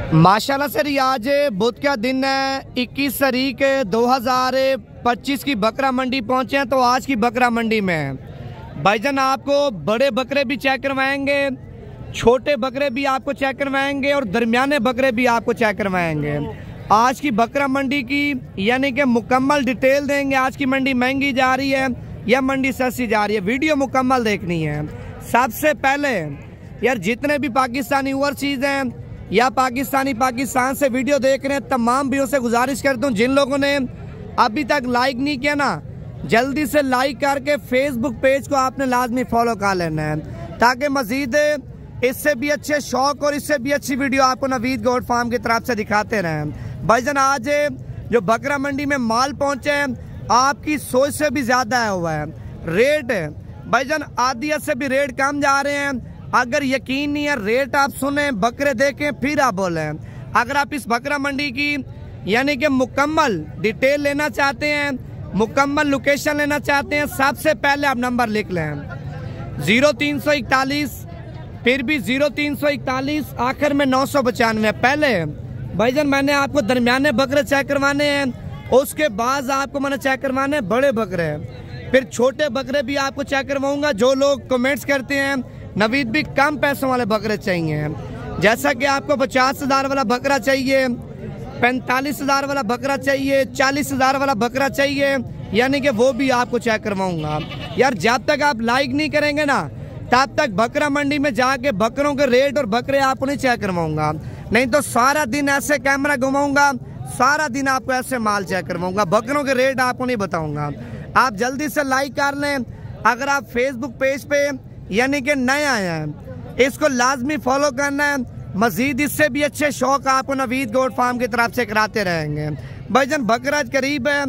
माशाल्लाह सर, ये आज बुध का दिन है, 21 तारीख 2025 की बकरा मंडी पहुंचे हैं। तो आज की बकरा मंडी में भाईजान आपको बड़े बकरे भी चेक करवाएंगे, छोटे बकरे भी आपको चेक करवाएंगे और दरमियाने बकरे भी आपको चेक करवाएंगे। आज की बकरा मंडी की यानी कि मुकम्मल डिटेल देंगे। आज की मंडी महंगी जा रही है या मंडी सस्ती जा रही है, वीडियो मुकम्मल देखनी है। सबसे पहले यार जितने भी पाकिस्तानी ओवरसीज हैं या पाकिस्तान से वीडियो देख रहे हैं, तमाम भाइयों से गुजारिश करता हूँ जिन लोगों ने अभी तक लाइक नहीं किया ना, जल्दी से लाइक करके फेसबुक पेज को आपने लाजमी फॉलो कर लेना है, ताकि मजीद इससे भी अच्छे शौक और इससे भी अच्छी वीडियो आपको नवीद गोट फार्म की तरफ से दिखाते रहें। भाईजान आज जो बकरा मंडी में माल पहुंचे हैं, आपकी सोच से भी ज्यादा हुआ है रेट। भाईजान आदियत से भी रेट कम जा रहे हैं। अगर यकीन नहीं है, रेट आप सुने, बकरे देखें, फिर आप बोले। अगर आप इस बकरा मंडी की यानी कि मुकम्मल डिटेल लेना चाहते हैं, मुकम्मल लोकेशन लेना चाहते हैं, सबसे पहले आप नंबर लिख लें 0341, फिर भी 0341, आखिर में 995। पहले भाईजान मैंने आपको दरमियाने बकरे चेक करवाने हैं, उसके बाद आपको मैंने चेक करवाने हैं बड़े बकरे, फिर छोटे बकरे भी आपको चेक करवाऊंगा। जो लोग कमेंट्स करते हैं नवीद भी कम पैसों वाले बकरे चाहिए, जैसा कि आपको 50,000 वाला बकरा चाहिए, 45,000 वाला बकरा चाहिए, 40,000 वाला बकरा चाहिए, यानी कि वो भी आपको चेक करवाऊंगा। यार जब तक आप लाइक नहीं करेंगे ना, तब तक बकरा मंडी में जाके बकरों के रेट और बकरे आपको नहीं चेक करवाऊंगा। नहीं तो सारा दिन ऐसे कैमरा घुमाऊंगा, सारा दिन आपको ऐसे माल चेक करवाऊंगा, बकरों के रेट आपको नहीं बताऊंगा। आप जल्दी से लाइक कर लें। अगर आप फेसबुक पेज पे यानी कि नए आए हैं, इसको लाजमी फॉलो करना है। मजीद इससे भी अच्छे शौक आपको नवीद गोट फार्म की तरफ से कराते रहेंगे। भाईजान बकरा करीब है,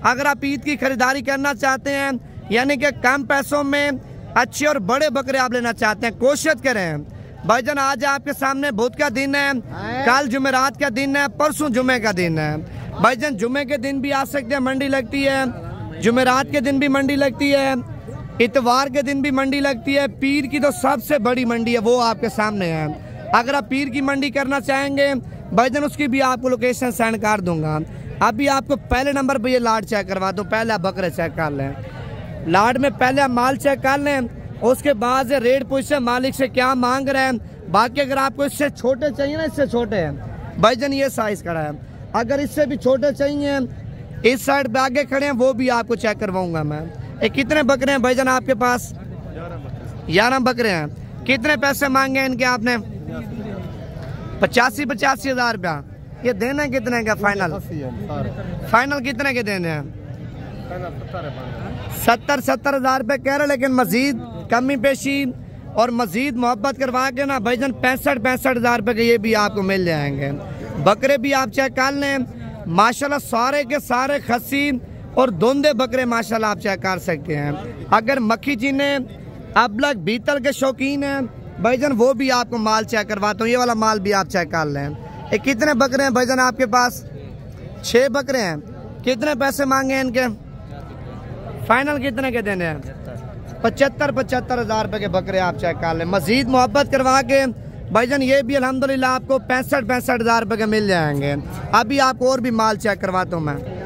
अगर आप ईद की खरीदारी करना चाहते हैं यानी कि कम पैसों में अच्छे और बड़े बकरे आप लेना चाहते हैं, कोशिश करें। भाईजान आज आपके सामने बुध का दिन है, कल जुमेरात का दिन है, परसों जुमे का दिन है। भाईजान जुमे के दिन भी आ सकते हैं, मंडी लगती है, जुमेरात के दिन भी मंडी लगती है, इतवार के दिन भी मंडी लगती है, पीर की तो सबसे बड़ी मंडी है, वो आपके सामने है। अगर आप पीर की मंडी करना चाहेंगे भाईजान, उसकी भी आपको लोकेशन सेंड कर दूंगा। अभी आपको पहले नंबर पे ये लाट चेक करवा दूं, पहले आप बकरे चेक कर लें। लाट में पहले आप माल चेक कर लें, उसके बाद रेट पूछे मालिक से क्या मांग रहे हैं। बाकी अगर आपको इससे छोटे चाहिए ना, इससे छोटे हैं भाईजान, ये साइज खड़ा है। अगर इससे भी छोटे चाहिए, इस साइड पे आगे खड़े हैं, वो भी आपको चेक करवाऊंगा मैं। कितने बकरे हैं भाईजान आपके पास? 11 बकरे हैं। कितने पैसे मांगे इनके आपने? 85,000 रुपया। ये देना कितने का फाइनल? फाइनल कितने के देने हैं? 70,000 रुपये कह रहे, लेकिन मजीद कमी पेशी और मजीद मोहब्बत करवा के ना भाईजान 65,000 रुपये के ये भी आपको मिल जाएंगे। बकरे भी आप चेक कर लें, माशाल्लाह सारे के सारे खस्सी और धुंधे बकरे माशाल्लाह आप चेक कर सकते हैं। अगर मक्खी चीने अबलग बीतल के शौकीन हैं भाईजान, वो भी आपको माल चेक करवाता हूँ, ये वाला माल भी आप चेक कर लें। कितने बकरे हैं भाईजान आपके पास? 6 बकरे हैं। कितने पैसे मांगे हैं इनके? फाइनल कितने के देने हैं? 75,000 रुपये के बकरे आप चेक कर लें। मजीद मोहब्बत करवा के भाईजान ये भी अल्हम्दुलिल्लाह आपको 65,000 रुपये के मिल जाएंगे। अभी आपको और भी माल चेक करवाता हूँ मैं।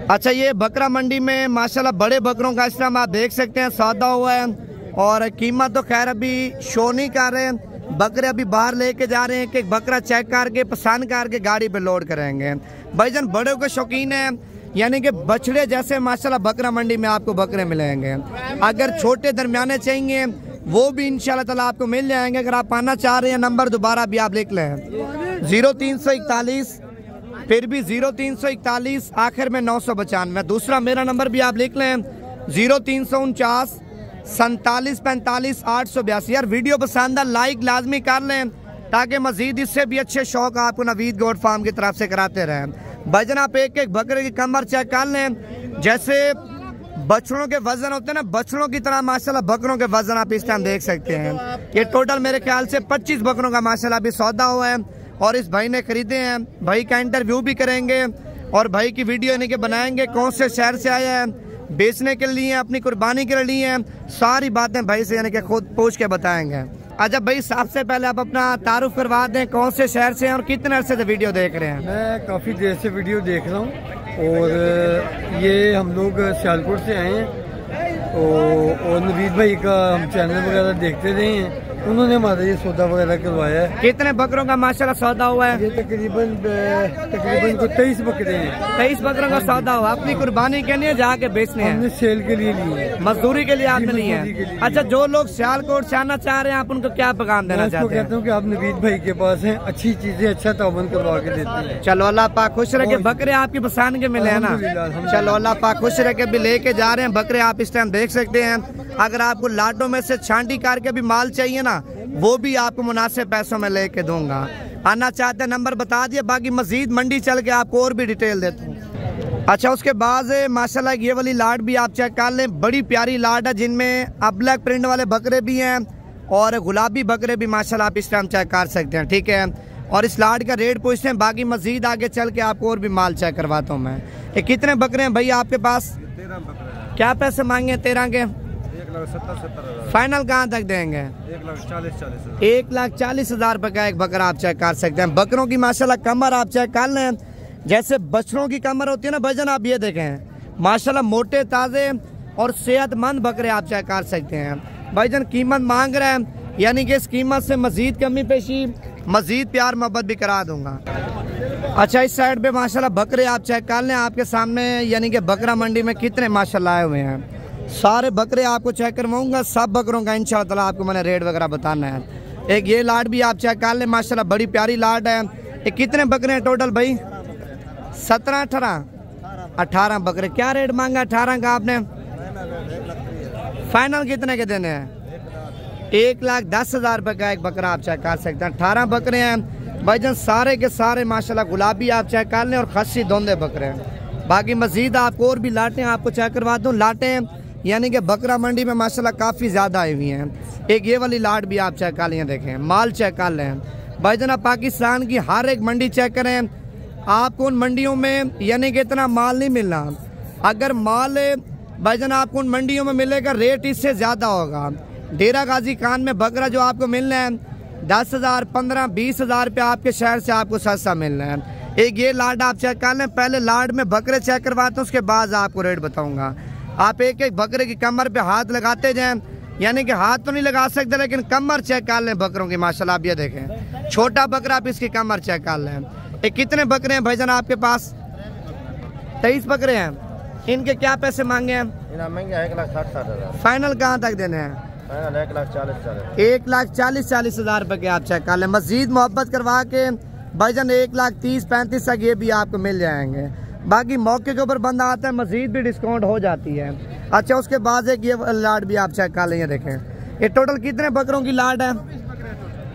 अच्छा, ये बकरा मंडी में माशाल्लाह बड़े बकरों का इस तरह आप देख सकते हैं सौदा हुआ है, और कीमत तो खैर अभी शो नहीं कर रहे हैं। बकरे अभी बाहर लेके जा रहे हैं कि बकरा चेक करके पसंद करके गाड़ी पे लोड करेंगे। भाईजान बड़े के शौकीन है, यानी कि बछड़े जैसे माशाल्लाह बकरा मंडी में आपको बकरे मिलेंगे। अगर छोटे दरमियाने चाहिए वो भी इंशाल्लाह ताला आपको मिल जाएंगे। अगर आप पाना चाह रहे हैं, नंबर दोबारा भी आप लिख लें 0341, फिर भी 0341, आखिर में 995। दूसरा मेरा नंबर भी आप लिख लें 0349 47 45 882। यार वीडियो पसंद है, लाइक लाजमी कर लें, ताकि मजीद इससे भी अच्छे शौक आपको नवीद गोट फार्म की तरफ से कराते रहें। भाईजान आप एक एक बकरे की कमर चेक कर लें, जैसे बछड़ों के वजन होते हैं ना, बछड़ों की तरह माशाल्लाह बकरों के वजन आप इस टाइम देख सकते हैं। ये टोटल मेरे ख्याल से 25 बकरों का माशाल्लाह अभी सौदा हुआ है, और इस भाई ने खरीदे हैं। भाई का इंटरव्यू भी करेंगे और भाई की वीडियो यानी कि बनाएंगे, कौन से शहर से आया है, बेचने के लिए, अपनी कुर्बानी के लिए, सारी बातें भाई से यानी कि खुद पूछ के बताएंगे। अच्छा भाई, सबसे पहले आप अपना तारुफ करवा दें, कौन से शहर से हैं और कितने अरसे से वीडियो देख रहे हैं? मैं काफ़ी देर से वीडियो देख रहा हूँ और ये हम लोग सियालकोट से आए हैं और नवीद भाई का हम चैनल वगैरह देखते रहे हैं, उन्होंने हमारा ये सौदा वगैरह करवाया है। कितने बकरों का माशाल्लाह सौदा हुआ है? ये तकरीबन को 23 बकरे हैं। 23 बकरों का सौदा हुआ। अपनी कुर्बानी के लिए जाके बेचने हैं? हमने सेल के लिए लिए, मजदूरी के लिए आपने लिए है। अच्छा, जो लोग सियालकोट से आना चाह रहे हैं, आप उनको क्या पैगाम देना चाहते हैं? कहता हूँ कि आप नवीद भाई के पास हैं, अच्छी चीजें अच्छा तावन करवा के देते हैं। चलो अल्लाह पाक खुश रखे, बकरे आपकी पसंद के मिले है ना? चलो अल्लाह पाक खुश रखे, भी लेके जा रहे हैं बकरे, आप इस टाइम देख सकते हैं। अगर आपको लाटों में से छांटी करके भी माल चाहिए ना, वो भी आपको मुनासिब पैसों में लेके दूंगा। आना चाहते हैं नंबर बता दिया, बाकी मजीद मंडी चल के आपको और भी डिटेल देता हूँ। अच्छा, उसके बाद माशाल्लाह ये वाली लाट भी आप चेक कर लें, बड़ी प्यारी लाट है जिनमें अब ब्लैक प्रिंट वाले बकरे भी हैं और गुलाबी बकरे भी माशाल्लाह आप इस टाइम चेक कर सकते हैं। ठीक है, और इस लाट का रेट पूछते हैं, बाकी मजीद आगे चल के आपको और भी माल चेक करवाता हूँ मैं। ये कितने बकरे हैं भाई आपके पास? 13 बकरे। क्या पैसे मांगे 13 के? 1,70,000। फाइनल कहाँ तक देंगे? 1,40,000। 1,40,000 रुपए का एक बकरा आप चेक कर सकते हैं। बकरों की माशाल्लाह कमर आप चेक कर लें, जैसे बछड़ों की कमर होती है ना भाईजान, आप ये देखें माशाल्लाह मोटे ताजे और सेहतमंद बकरे आप चेक कर सकते हैं। भाईजान कीमत मांग रहे हैं, यानी कि इस कीमत से मजीद कमी पेशी, मजीद प्यार मोहब्बत भी करा दूंगा। अच्छा, इस साइड पे माशाल्लाह बकरे आप चेक कर लें आपके सामने, यानी कि बकरा मंडी में कितने माशाल्लाह आए हुए हैं। सारे बकरे आपको चेक करवाऊंगा, सब बकरों का इंशाअल्लाह आपको मैंने रेट वगैरह बताना है। एक ये लाट भी आप चेक कर लें, माशाल्लाह बड़ी प्यारी लाट है। ये कितने बकरे हैं टोटल भाई? 17, 18 बकरे। क्या रेट मांगा 18 का आपने? फाइनल कितने के देने हैं? 1,10,000 रुपए का एक बकरा आप चेक कर सकते हैं। 18 बकरे हैं भाईजान, सारे के सारे माशाल्लाह गुलाबी आप चेक कर लें और खस्सी दोंदे बकरे हैं। बाकी मजीद आपको और भी लाटें आपको चेक करवा दूँ। लाटें यानी कि बकरा मंडी में माशाल्लाह काफ़ी ज़्यादा आई हुई हैं। एक ये वाली लाट भी आप चेक कर लें, देखें माल चेक कर लें भाईजान। आप पाकिस्तान की हर एक मंडी चेक करें, आपको उन मंडियों में यानी कि इतना माल नहीं मिलना। अगर माल भाईजान आपको उन मंडियों में मिलेगा, रेट इससे ज़्यादा होगा। डेरा गाजी खान में बकरा जो आपको मिलना है 10,000, 15, 20,000 रुपये आपके शहर से आपको सस्ता मिलना है। एक ये लाट आप चेक कर लें, पहले लाट में बकरे चेक करवाते हैं, उसके बाद आपको रेट बताऊंगा। आप एक एक बकरे की कमर पे हाथ लगाते जाएं, यानी कि हाथ तो नहीं लगा सकते लेकिन कमर चेक कर लें बकरों की माशाल्लाह। आप ये देखें छोटा बकरा, आप इसकी कमर चेक कर लें। ये कितने बकरे हैं भाईजान आपके पास? 23 बकरे हैं। इनके क्या पैसे मांगे हैं? 1,60,000। फाइनल कहाँ तक देने हैं? 1,40,000 रुपए के आप चेक कर लें। मजीद मोहब्बत करवा के भाईजान 1,30,35 तक ये भी आपको मिल जाएंगे। बाकी मौके के ऊपर बंदा आता है, मजीद भी डिस्काउंट हो जाती है। अच्छा, उसके बाद एक ये लाट भी आप चेक कर लें, देखें ये टोटल कितने बकरों की लाट है?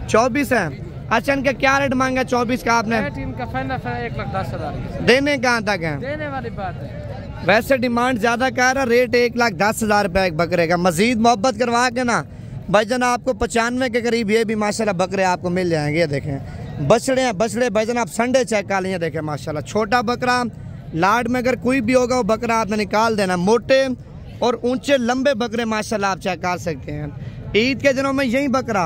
24 है। अच्छा, इनका क्या रेट मांगा 24 का आपने? इनका फाइनल 1,10,000। देने कहाँ तक है? देने वाली बात है, वैसे डिमांड ज्यादा कह रहा, रेट 1,10,000 रुपए एक बकरे का। मजीद मोहब्बत करवा के ना भाईजान आपको 95 के करीब ये भी माशाल्लाह बकरे आपको मिल जाएंगे। ये देखें बछड़े हैं, बछड़े भाईजान आप संडे चेक कर लें, देखें माशाल्लाह छोटा बकरा लाड में अगर कोई भी होगा वो बकरा आपने निकाल देना। मोटे और ऊंचे लंबे बकरे माशाल्लाह आप चेक कर सकते हैं। ईद के दिनों में यही बकरा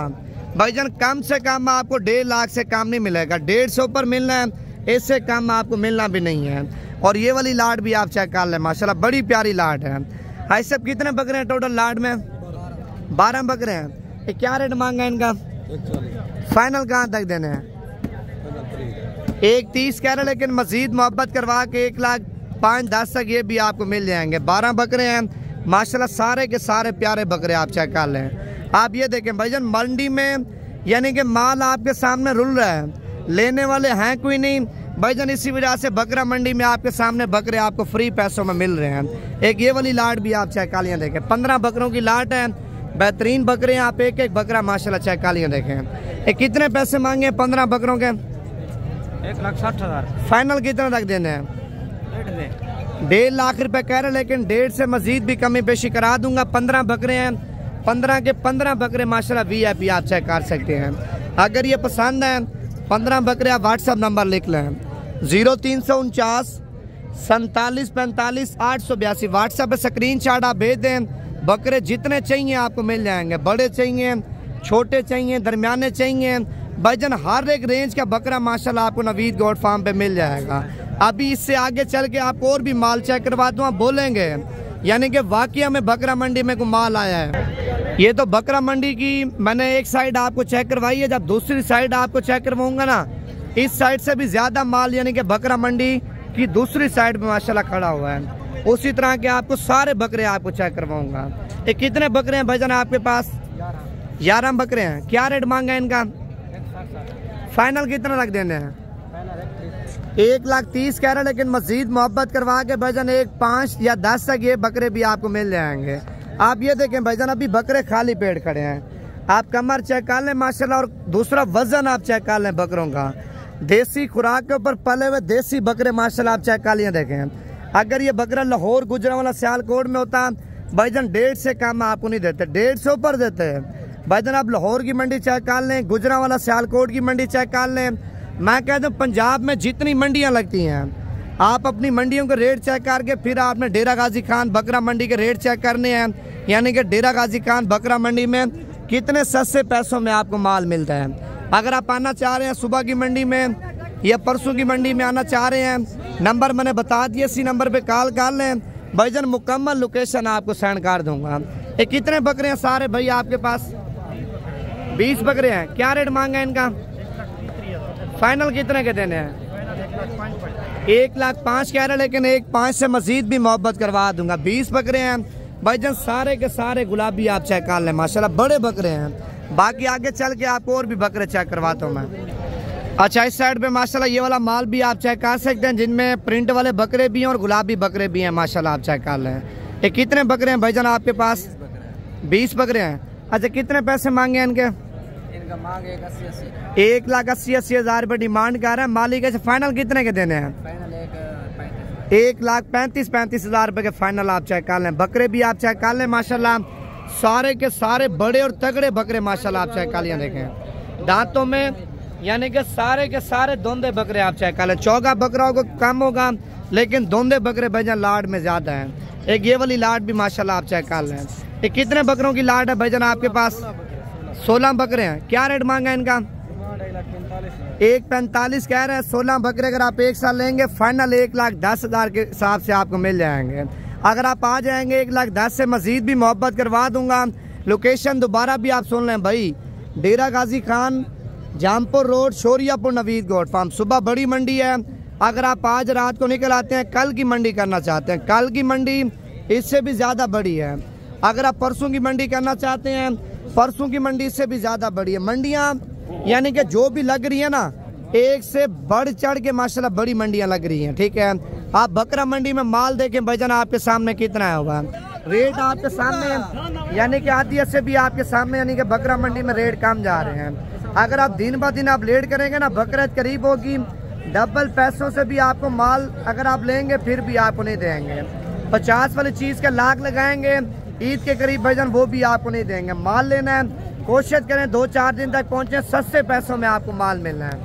भाईजान कम से कम आपको 1.5 लाख से कम नहीं मिलेगा, 150 पर मिलना है, इससे कम आपको मिलना भी नहीं है। और ये वाली लाट भी आप चेक कर लें माशाल्लाह बड़ी प्यारी लाट है। भाई सब कितने बकरे हैं टोटल लाट में? 12 बकरे हैं। ये क्या रेट मांगा इनका? फाइनल कहाँ तक देने हैं? 1,30 कह रहे, लेकिन मजीद मोहब्बत करवा के 1,05,10 तक ये भी आपको मिल जाएंगे। 12 बकरे हैं माशाल्लाह, सारे के सारे प्यारे बकरे आप चेक कर लें। आप ये देखें भाईजान मंडी में यानी कि माल आपके सामने रुल रहा है, लेने वाले हैं कोई नहीं भाईजान, इसी वजह से बकरा मंडी में आपके सामने बकरे आपको फ्री पैसों में मिल रहे हैं। एक ये वाली लाट भी आप चेक कर लें, देखें 15 बकरों की लाट है, बेहतरीन बकरे हैं। आप एक एक बकरा माशाल्लाह चेक कर लें, देखें ये कितने पैसे मांगे 15 बकरों के? 1,60,000। फाइनल कितना तक देने हैं? 1.5 लाख रुपए कह रहे, लेकिन 1.5 से मजीद भी कमी पेशी करा दूंगा। 15 बकरे हैं, 15 के 15 बकरे माशाल्लाह VIP आप चेक कर सकते हैं। अगर ये पसंद है 15 बकरे, आप व्हाट्सअप नंबर लिख लें 0349 47 45 882। व्हाट्सएप पे स्क्रीनशॉट आप भेज दें, बकरे जितने चाहिए आपको मिल जाएंगे। बड़े चाहिए, छोटे चाहिए, दरमियाने चाहिए, भाईजान हर एक रेंज का बकरा माशाल्लाह आपको नवीद गोट फार्म पे मिल जाएगा। अभी इससे आगे चल के आपको और भी माल चेक करवा दूँ, आप बोलेंगे यानी कि वाकई में बकरा मंडी में कोई माल आया है। ये तो बकरा मंडी की मैंने एक साइड आपको चेक करवाई है, जब दूसरी साइड आपको चेक करवाऊंगा ना, इस साइड से भी ज्यादा माल यानी कि बकरा मंडी की दूसरी साइड में माशाल्लाह खड़ा हुआ है। उसी तरह के आपको सारे बकरे आपको चेक करवाऊंगा। ये कितने बकरे हैं भाईजान आपके पास? 11 बकरे हैं। क्या रेट मांगा है इनका? फाइनल कितना रख देने हैं? 1,30,000 कह रहे हैं, लेकिन मजीद मोहब्बत करवा के भाईजान 1,5 या 10 तक ये बकरे भी आपको मिल जाएंगे। आप ये देखें भाईजान, अभी बकरे खाली पेट खड़े हैं। आप कमर चेक कर लें माशाल्लाह, और दूसरा वजन आप चेक कर लें बकरों का। देसी खुराक के ऊपर पले हुए देसी बकरे माशाल्लाह आप चेक कर लिए देखें। अगर ये बकरा लाहौर गुजरांवाला सियालकोट में होता भाईजान 1.5 से कम आपको नहीं देते, 1.5 से ऊपर देते हैं भाईजान। आप लाहौर की मंडी चेक कर लें, गुजरांवाला सियालकोट की मंडी चेक कर लें। मैं कहता हूँ पंजाब में जितनी मंडियाँ लगती हैं, आप अपनी मंडियों के रेट चेक करके फिर आपने डेरा गाजी खान बकरा मंडी के रेट चेक करने हैं, यानी कि डेरा गाजी खान बकरा मंडी में कितने सस्ते पैसों में आपको माल मिलता है। अगर आप आना चाह रहे हैं सुबह की मंडी में या परसों की मंडी में आना चाह रहे हैं, नंबर मैंने बता दिया, इसी नंबर पे कॉल कर लें भाईजान, मुकम्मल लोकेशन आपको सेंड कर दूंगा। ये कितने बकरे हैं सारे भाई आपके पास? 20 बकरे हैं। क्या रेट मांगा है इनका? फाइनल कितने के देने हैं? 1,05,000 कह रहे, लेकिन 1,5 से मजीद भी मोहब्बत करवा दूंगा। 20 बकरे हैं भाईजान, सारे के सारे गुलाबी आप चेक कर लें माशाल्लाह, बड़े बकरे हैं। बाकी आगे चल के आपको और भी बकरे चेक करवाता हूँ मैं। अच्छा, इस साइड पे माशाल्लाह ये वाला माल भी आप चेक कर सकते हैं, जिनमें प्रिंट वाले बकरे भी हैं और गुलाबी बकरे भी हैं माशाल्लाह, आप चेक कर लें। ये कितने बकरे हैं भाईजान आपके पास? 20 बकरे हैं। अच्छा, कितने पैसे मांगे हैं इनके? इनका मांग 1,80,000 रुपये डिमांड कर रहे हैं मालिक। ऐसे फाइनल कितने के देने हैं? 1,35,000 रुपये के फाइनल आप चेक कर लें। बकरे भी आप चेक कर लें माशाल्लाह, सारे के सारे बड़े और तगड़े बकरे माशाल्लाह आप चेक कर लिया देखें। दांतों में यानी कि सारे के सारे धोंदे बकरे आप चेक कर लें। चौगा बकरा होगा कम होगा, लेकिन धोंदे बकरे भाईजान लाड में ज्यादा है। एक ये वाली लाड भी माशाल्लाह आप चेक कर लें। ये कितने बकरों की लाड है भाईजान आपके पास? 16 बकरे हैं। क्या रेट मांगा है इनका? 1,45,000 कह रहे हैं। 16 बकरे अगर आप एक साल लेंगे फाइनल 1,10,000 के हिसाब से आपको मिल जाएंगे। अगर आप आ जाएंगे 1,10,000 से मजीद भी मोहब्बत करवा दूंगा। लोकेशन दोबारा भी आप सुन लें भाई, Dera Ghazi Khan, Jampur road, Shoriapur, Naveed goat farm. सुबह बड़ी मंडी है। अगर आप आज रात को निकल आते हैं, कल की मंडी करना चाहते हैं, कल की मंडी इससे भी ज़्यादा बड़ी है। अगर आप परसों की मंडी करना चाहते हैं, परसों की मंडी इससे भी ज़्यादा बड़ी है। मंडियाँ यानी कि जो भी लग रही है ना, एक से बढ़ चढ़ के माशाल्लाह बड़ी मंडियाँ लग रही हैं। ठीक है, आप बकरा मंडी में माल देखें भाईजान आपके सामने कितना होगा, रेट आपके सामने, यानी कि आदिया से भी आपके सामने, यानी कि बकरा मंडी में रेट कम जा रहे हैं। अगर आप दिन ब दिन आप लेट करेंगे ना, बकरीद करीब होगी, डबल पैसों से भी आपको माल अगर आप लेंगे फिर भी आपको नहीं देंगे। 50 वाली चीज़ का लाख लगाएंगे ईद के करीब भाईजान, वो भी आपको नहीं देंगे। माल लेना है, कोशिश करें 2-4 दिन तक पहुँचे, सस्ते पैसों में आपको माल मिलना है।